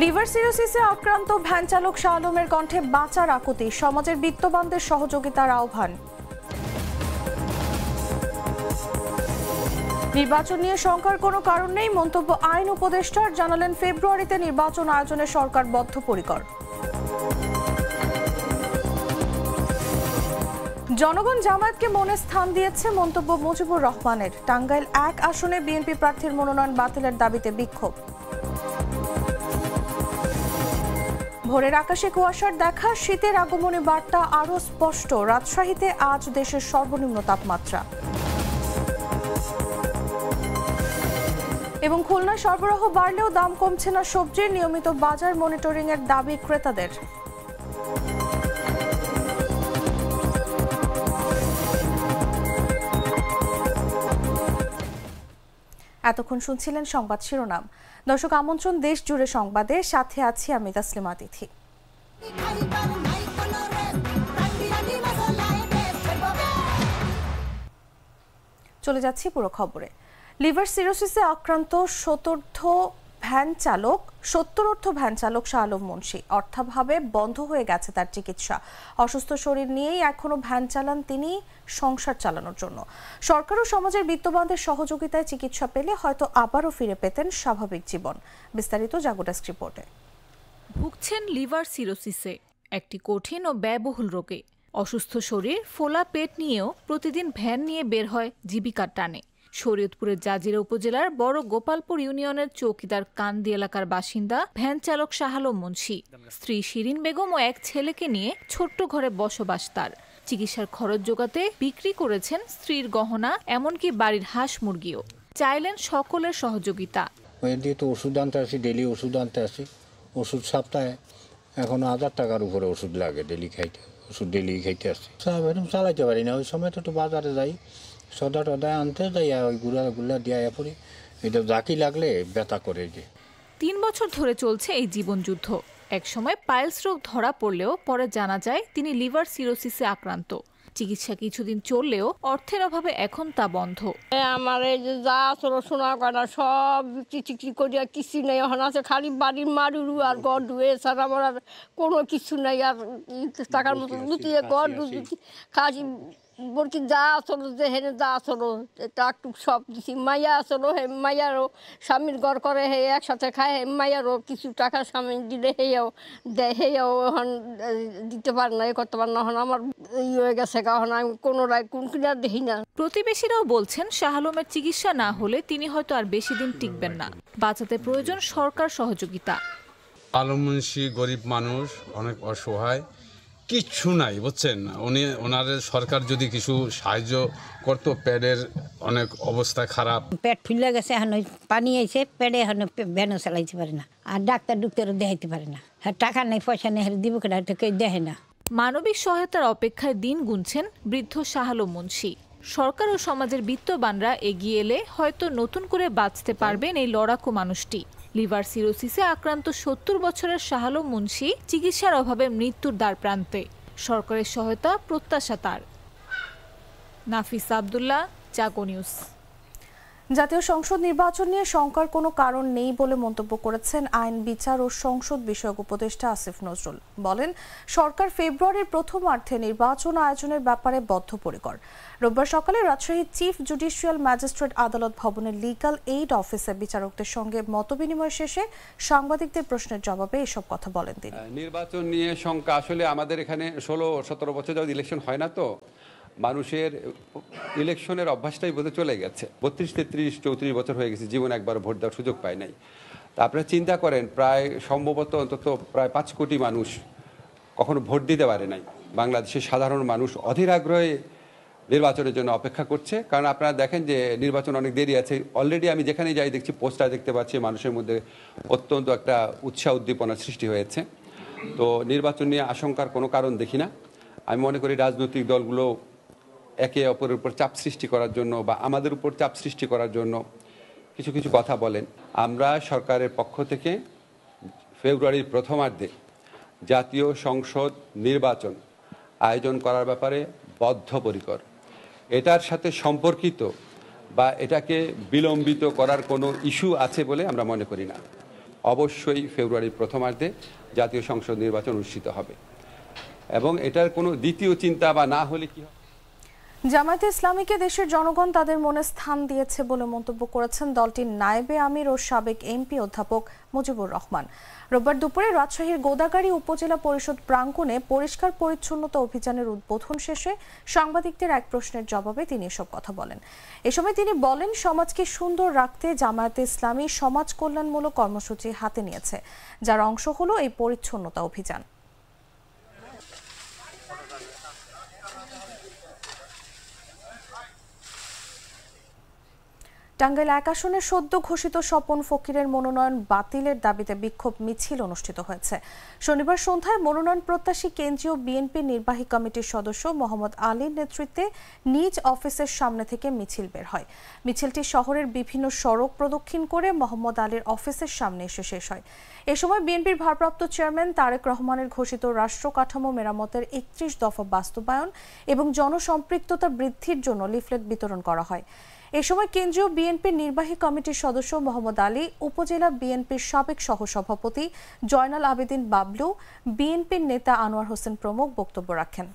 Liver সিরোসিসে আক্রান্ত van চালক শাহ আলমের কণ্ঠে বাঁচার আকুতি, সমাজের বিত্তবানদের সহযোগিতার আহ্বান। নির্বাচন নিয়ে শঙ্কার কোনো কারণ নেই, মন্তব্য আইন উপদেষ্টার। জানালেন ফেব্রুয়ারিতে নির্বাচন আয়োজনে সরকার বদ্ধপরিকর। জনগণ জামায়াতকে মনে স্থান দিয়েছে, মন্তব্য মুজিবুর রহমানের। টাঙ্গাইল 1 আসনে বিএনপি প্রার্থীর মনোনয়ন বাতিলের দাবিতে বিক্ষোভ। ভোরের আকাশে কুয়াশার দেখা, শীতের আগমনী বার্তা আরও স্পষ্ট। রাজশাহীতে আজ দেশের সর্বনিম্ন তাপমাত্রা। এবং খুলনায় সরবরাহ বাড়লেও দাম কমছে না সবজির, নিয়মিত বাজার মনিটরিং এর দাবি ক্রেতাদের। এতক্ষণ শুনছিলেন সংবাদ শিরোনাম। দর্শক, আমন্ত্রণ দেশ জুড়ে সংবাদে, সাথে আছি আমি তাসলিমা তিথি। চলে যাচ্ছি পুরো খবরে। লিভার সিরোসিসে আক্রান্ত সত্তরোর্ধ্ব ভ্যান চালক শাহ আলম মুন্সি। অর্থাভাবে বন্ধ হয়ে গেছে তার চিকিৎসা। অসুস্থ শরীর নিয়েই এখনো ভ্যান চালান তিনি সংসার চালানোর জন্য। সরকার ও সমাজের বিত্তবানদের সহযোগিতায় চিকিৎসা পেলে হয়তো আবারও ফিরে পেতেন স্বাভাবিক জীবন। বিস্তারিত জাগো ডেস্ক রিপোর্টে। ভুগছেন লিভার সিরোসিসে, একটি কঠিন ও ব্যয়বহুল রোগে। অসুস্থ শরীর, ফোলা পেট নিয়েও প্রতিদিন ভ্যান নিয়ে বের হয় জীবিকার টানে। শরীয়তপুরের জাজিরা উপজেলার বড় গোপালপুর ইউনিয়নের চৌকিদার কান্দি এলাকার বাসিন্দা ভ্যান চালক শাহ আলম মুন্সি। স্ত্রী শিরিন বেগম ও এক ছেলেকে নিয়ে ছোট্ট ঘরে বসবাস তার। চিকিৎসার খরচ জোগাতে বিক্রি করেছেন স্ত্রীর গহনা, এমনকি বাড়ির হাঁস মুরগিও। চাইলেন সকলের সহযোগিতা। তো ওষুধ আনতে আসি, ডেলি ওষুধ আনতে আসি। ওষুধ সপ্তাহে এখনো 1000 টাকার উপরে ওষুধ লাগে ডেলি খাইতে। ওষুধ ডেলি খাইতে আসছি, এরকম চালাইতে পারি না। ওই সময় তো একটু বাজারে যাই, সদা টদায় আনতে যাই, ওই গুলা দিয়ে পড়ি। এটা জাকি লাগলে ব্যথা করে যে। 3 বছর ধরে চলছে এই জীবনযুদ্ধ। একসময় পাইলস রোগ ধরা পড়লেও পরে জানা যায় তিনি লিভার সিরোসিসে আক্রান্ত। চিকিৎসা কিছুদিন চললেও অর্থের অভাবে এখন তা বন্ধ। আমার এই যে যা আসলো সোনা গয়না সব বিক্রি করিয়া কিছু নেই, এখন আছে খালি বাড়ির মারুরু আর গড় এছাড়া আমার আর কোনো কিছু নেই। আর টাকার মতো লুটিয়ে গড় খাসি বলছি যা আসলো, যে হেনে যা আসলো টাকটুক সব দিছি। মাইয়া আসলো, হে মাইয়ারও স্বামীর ঘর করে, হে একসাথে খায়, হে মাইয়ারও কিছু টাকা স্বামী দিলে হেয়াও দেয়, হেয়াও এখন দিতে পারে না, এ করতে পারে না। এখন আমার হয়ে গেছে, কারণ আমি কোনো রায় কোন কিনা দেখি না। প্রতিবেশীরাও বলছেন শাহ আলমের চিকিৎসা না হলে তিনি হয়তো আর বেশি দিন টিকবেন না। বাঁচাতে প্রয়োজন সরকার সহযোগিতা। আলম মুন্সি গরিব মানুষ, অনেক অসহায়, কিচ্ছু নাই বুঝছেন। ওনার সরকার যদি কিছু সাহায্য করতো, পেটের অনেক অবস্থা খারাপ, পেট ফুলে গেছে, এখন পানি আইছে পেটে, এখন ভ্যানও চালাইতে পারে না, আর ডাক্তার দেখাইতে পারে না। টাকা নেই, পয়সা নেই, দিব কেন, কেউ দেখে না। মানবিক সহায়তার অপেক্ষায় দিন গুনছেন বৃদ্ধ শাহ আলম মুন্সি। সরকার ও সমাজের বিত্তবানরা এগিয়ে এলে হয়তো নতুন করে বাঁচতে পারবেন এই লড়াকু মানুষটি। লিভার সিরোসিসে আক্রান্ত 70 বছরের শাহ আলম মুন্সি চিকিৎসার অভাবে মৃত্যুর দ্বার প্রান্তে। সরকারের সহায়তা প্রত্যাশা তার। নাফিস আব্দুল্লাহ, জাগো নিউজ। জাতীয় সংসদ নির্বাচন নিয়ে শঙ্কার কোনো কারণ নেই বলে মন্তব্য করেছেন আইন, বিচার ও সংসদ বিষয়ক উপদেষ্টা আসিফ নজরুল। বলেন, সরকার ফেব্রুয়ারির প্রথমার্ধে নির্বাচন আয়োজনের ব্যাপারে বদ্ধপরিকর। রোববার সকালে রাজশাহীর চিফ জুডিশিয়াল ম্যাজিস্ট্রেট আদালত ভবনের লিগ্যাল এইড অফিসে বিচারকদের সঙ্গে মতবিনিময় শেষে সাংবাদিকদের প্রশ্নের জবাবে এসব কথা বলেন তিনি। নির্বাচন নিয়ে শঙ্কা, আসলে আমাদের এখানে 16-17 বছর যাবত ইলেকশন হয় না, তো মানুষের ইলেকশনের অভ্যাসটাই বোধহয় চলে গেছে। 32, 33, 34 বছর হয়ে গেছে, জীবনে একবার ভোট দেওয়ার সুযোগ পায় নাই। তা আপনারা চিন্তা করেন, প্রায় সম্ভবত অন্তত প্রায় 5 কোটি মানুষ কখনো ভোট দিতে পারে নাই। বাংলাদেশের সাধারণ মানুষ অধীর আগ্রহে নির্বাচনের জন্য অপেক্ষা করছে। কারণ আপনারা দেখেন যে নির্বাচন অনেক দেরি আছে। অলরেডি আমি যেখানে যাই দেখছি, পোস্টার দেখতে পাচ্ছি, মানুষের মধ্যে অত্যন্ত একটা উৎসাহ উদ্দীপনার সৃষ্টি হয়েছে। তো নির্বাচন নিয়ে আশঙ্কার কোনো কারণ দেখি না। আমি মনে করি রাজনৈতিক দলগুলো একে অপরের উপর চাপ সৃষ্টি করার জন্য বা আমাদের উপর চাপ সৃষ্টি করার জন্য কিছু কিছু কথা বলেন। আমরা সরকারের পক্ষ থেকে ফেব্রুয়ারির প্রথমার্ধে জাতীয় সংসদ নির্বাচন আয়োজন করার ব্যাপারে বদ্ধপরিকর। এটার সাথে সম্পর্কিত বা এটাকে বিলম্বিত করার কোনো ইস্যু আছে বলে আমরা মনে করি না। অবশ্যই ফেব্রুয়ারির প্রথমার্ধে জাতীয় সংসদ নির্বাচন অনুষ্ঠিত হবে এবং এটার কোনো দ্বিতীয় চিন্তা বা না হলে কি হবে। জামায়াতে ইসলামীকে দেশের জনগণ তাদের মনে স্থান দিয়েছে বলে মন্তব্য করেছেন দলটির নায়েবে আমির ও সাবেক এমপি অধ্যাপক মুজিবুর রহমান। রোববার দুপুরে রাজশাহীর গোদাগাড়ী উপজেলা পরিষদ প্রাঙ্গণে পরিষ্কার পরিচ্ছন্নতা অভিযানের উদ্বোধন শেষে সাংবাদিকদের এক প্রশ্নের জবাবে তিনি এসব কথা বলেন। এ সময় তিনি বলেন, সমাজকে সুন্দর রাখতে জামায়াতে ইসলামী সমাজ কল্যাণমূলক কর্মসূচি হাতে নিয়েছে, যার অংশ হলো এই পরিচ্ছন্নতা অভিযান। টাঙ্গাইল ১ আসনের সদ্য ঘোষিত স্বপন ফকিরের মনোনয়ন বাতিলের দাবিতে বিক্ষোভ মিছিল অনুষ্ঠিত হয়েছে। শনিবার সন্ধ্যায় মনোনয়ন প্রত্যাশী কেন্দ্রীয় বিএনপি নির্বাহী কমিটির সদস্য মোহাম্মদ আলীর নেতৃত্বে নিজ অফিসের সামনে থেকে মিছিল বের হয়। মিছিলটি শহরের বিভিন্ন সড়ক প্রদক্ষিণ করে মোহাম্মদ আলীর অফিসের সামনে এসে শেষ হয়। এ সময় বিএনপির ভারপ্রাপ্ত চেয়ারম্যান তারেক রহমানের ঘোষিত রাষ্ট্র কাঠামো মেরামতের ৩১ দফা বাস্তবায়ন এবং জনসম্পৃক্ততা বৃদ্ধির জন্য লিফলেট বিতরণ করা হয়। এ সময় কেন্দ্রীয় বিএনপির নির্বাহী কমিটির সদস্য মোহাম্মদ আলী, উপজেলা বিএনপির সাবেক সহসভাপতি জয়নাল আবেদিন বাবলু, বিএনপির নেতা আনোয়ার হোসেন প্রমুখ বক্তব্য রাখেন।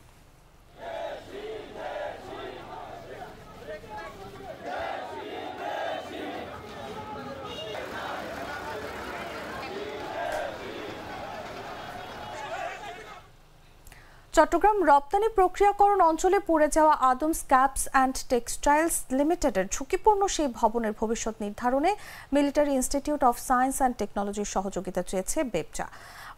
চট্টগ্রাম রপ্তানি প্রক্রিয়াকরণ অঞ্চলে পড়ে যাওয়া আদমস ক্যাপস অ্যান্ড টেক্সটাইলস লিমিটেডের ঝুঁকিপূর্ণ সেই ভবনের ভবিষ্যৎ নির্ধারণে military institute of science and টেকনোলজির সহযোগিতা চেয়েছে বেপচা।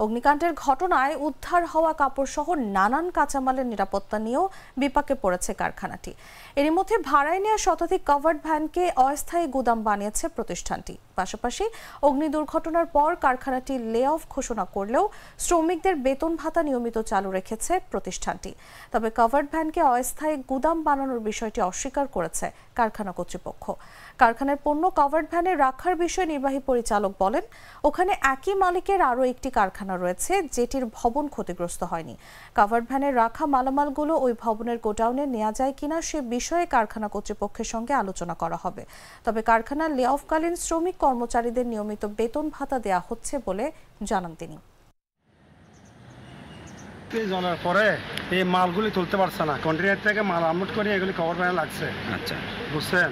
অগ্নিকাণ্ডের ঘটনায় উদ্ধার হওয়া কাপড়সহ নানান কাঁচামালের নিরাপত্তা নিয়েও বিপাকে পড়েছে কারখানাটি। এরই মধ্যে ভাড়ায় নেওয়া শতাধিক কভার্ড ভ্যানকে অস্থায়ী গুদাম বানিয়েছে প্রতিষ্ঠানটি। পাশাপাশি অগ্নি দুর্ঘটনার পর কারখানাটি লে অফ ঘোষণা করলেও শ্রমিকদের বেতন ভাতা নিয়মিত চালু রেখেছে প্রতিষ্ঠানটি। তবে কভার্ড ভ্যানকে অস্থায়ী গুদাম বানানোর বিষয়টি অস্বীকার করেছে কারখানা কর্তৃপক্ষ। কারখানার পণ্য কভার্ড ভ্যানে রাখার বিষয়ে নির্বাহী পরিচালক বলেন, ওখানে একই মালিকের আরও একটি কারখানা রয়েছে যেটির ভবন ক্ষতিগ্রস্ত হয়নি। কভার্ড ভ্যানে রাখা মালামালগুলো ওই ভবনের গোডাউনে নেওয়া যায় কিনা সে বিষয়ে কারখানা কর্তৃপক্ষের সঙ্গে আলোচনা করা হবে। তবে কারখানার লে অফকালীন শ্রমিক কর্মচারীদের নিয়মিত বেতন ভাতা দেওয়া হচ্ছে বলে জানান তিনি। জানার পরে এই মালগুলি তুলতে পারছে না, কন্টেনার থেকে মাল আনলোড করে এগুলি কভার ভ্যানে লাগছে। আচ্ছা, বুঝছেন?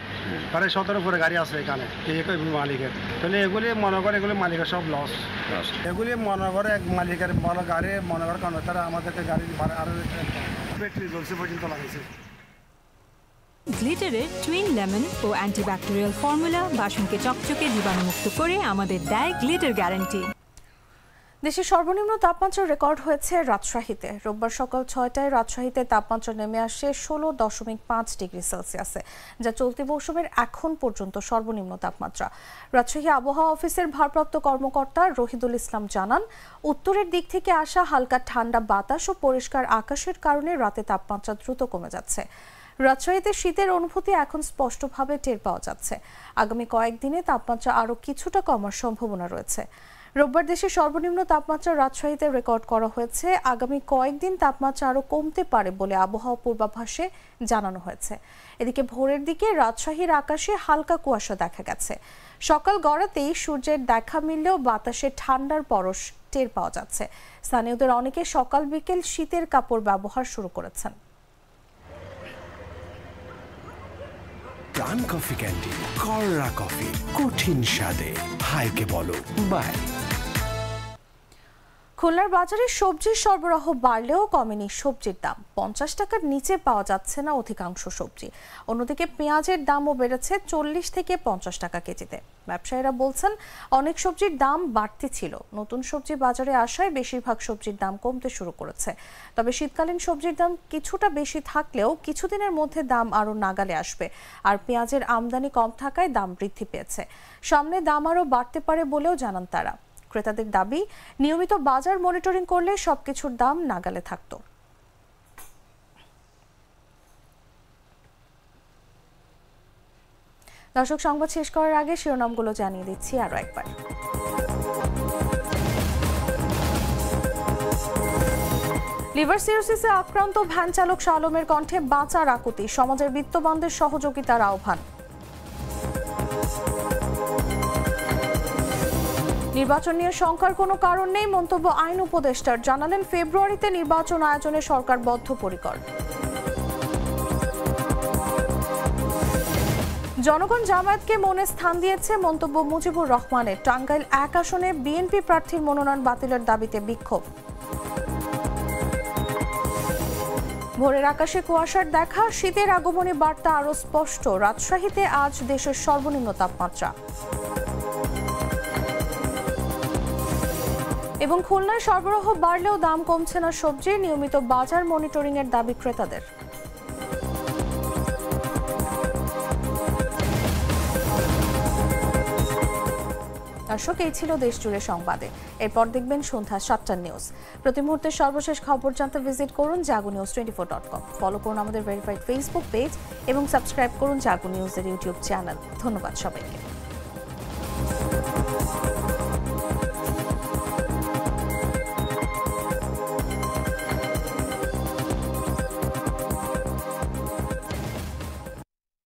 প্রায় 17 করে গাড়ি আছে এখানে এই মালিকের। তাহলে এগুলি মনে করে এগুলি মালিকের সব লস। এগুলি মনে করে এক মালিকের বড় গাড়ি মনে করে কারণ তারা আমাদেরকে গাড়ি আরো ব্যাটারি জ্বলছে পর্যন্ত লাগাইছে। গ্লিটারের টুইন লেমন ও অ্যান্টিব্যাকটেরিয়াল ফর্মুলা বাসনকে চকচকে জীবাণুমুক্ত করে আমাদের দেয় গ্লিটার গ্যারান্টি। দেশের সর্বনিম্ন তাপমাত্রা রেকর্ড হয়েছে রাজশাহীতে। রোববার সকাল ৬টায় রাজশাহীতে তাপমাত্রা নেমে আসে ১৬.৫ ডিগ্রি সেলসিয়াসে, যা চলতি মৌসুমের এখন পর্যন্ত সর্বনিম্ন তাপমাত্রা। রাজশাহী আবহাওয়া অফিসের ভারপ্রাপ্ত কর্মকর্তা রহিদুল ইসলাম জানান, উত্তরের দিক থেকে আসা হালকা ঠান্ডা বাতাস ও পরিষ্কার আকাশের কারণে রাতে তাপমাত্রা দ্রুত কমে যাচ্ছে। রাজশাহীতে শীতের অনুভূতি এখন স্পষ্টভাবে টের পাওয়া যাচ্ছে। আগামী কয়েকদিনে তাপমাত্রা আরও কিছুটা কমার সম্ভাবনা রয়েছে। রোববার দেশের সর্বনিম্ন তাপমাত্রা রাজশাহীতে রেকর্ড করা হয়েছে। আগামী কয়েকদিন তাপমাত্রা আরও কমতে পারে বলে আবহাওয়া পূর্বাভাসে জানানো হয়েছে। এদিকে ভোরের দিকে রাজশাহীর আকাশে হালকা কুয়াশা দেখা গেছে। সকাল গড়াতেই সূর্যের দেখা মিললেও বাতাসে ঠান্ডার পরশ টের পাওয়া যাচ্ছে। স্থানীয়দের অনেকে সকাল বিকেল শীতের কাপড় ব্যবহার শুরু করেছেন। প্রাণ কফি ক্যান্ডি, কররা কফি, কঠিন স্বাদে, হাইকে বলো বাই। খুলনার বাজারে সবজির সরবরাহ বাড়লেও কমেনি সবজির দাম। 50 টাকার নিচে পাওয়া যাচ্ছে না অধিকাংশ সবজি। অন্যদিকে পেঁয়াজের দামও বেড়েছে 40 থেকে 50 টাকা কেজিতে। ব্যবসায়ীরা বলছেন, অনেক সবজির দাম বাড়তি ছিল, নতুন সবজি বাজারে আসায় বেশিরভাগ সবজির দাম কমতে শুরু করেছে। তবে শীতকালীন সবজির দাম কিছুটা বেশি থাকলেও কিছুদিনের মধ্যে দাম আরও নাগালে আসবে। আর পেঁয়াজের আমদানি কম থাকায় দাম বৃদ্ধি পেয়েছে। সামনে দাম আরও বাড়তে পারে বলেও জানান তারা। ক্রেতাদের দাবি, নিয়মিত বাজার মনিটরিং করলে সবকিছুর দাম নাগালে থাকত। দর্শক, সংবাদ শেষ করার আগে শিরোনামগুলো জানিয়ে দিচ্ছি আরো একবার। লিভার সিরোসিসে আক্রান্ত ভ্যান চালক শাহ আলমের কণ্ঠে বাঁচার আকুতি, সমাজের বিত্তবানদের সহযোগিতার আহ্বান। নির্বাচন নিয়ে শঙ্কার কোনো কারণ নেই মন্তব্য আইন উপদেষ্টার, জানালেন ফেব্রুয়ারিতে নির্বাচন আয়োজনে সরকার বদ্ধপরিকর। জনগণ জামায়াতকে মনে স্থান দিয়েছে মন্তব্য মুজিবুর রহমানের, টাঙ্গাইল 1 আসনে বিএনপি প্রার্থীর মনোনয়ন বাতিলের দাবিতে বিক্ষোভ। ভোরের আকাশে কুয়াশার দেখা, শীতের আগমনী বার্তা আরো স্পষ্ট, রাজশাহীতে আজ দেশের সর্বনিম্ন তাপমাত্রা। এবং খুলনায় সরবরাহ বাড়লেও দাম কমছে না সবজির, নিয়মিত বাজার মনিটরিং এর দাবি ক্রেতাদের। দর্শক, এই ছিল দেশ জুড়ে সংবাদে। এরপর দেখবেন সন্ধ্যা 7টার নিউজ। প্রতি মুহূর্তে সর্বশেষ খবর জানতে ভিজিট করুন jagunews24.com। ফলো করুন আমাদের ভেরিফাইড ফেসবুক পেজ এবং সাবস্ক্রাইব করুন জাগো নিউজের ইউটিউব চ্যানেল। ধন্যবাদ সবাইকে।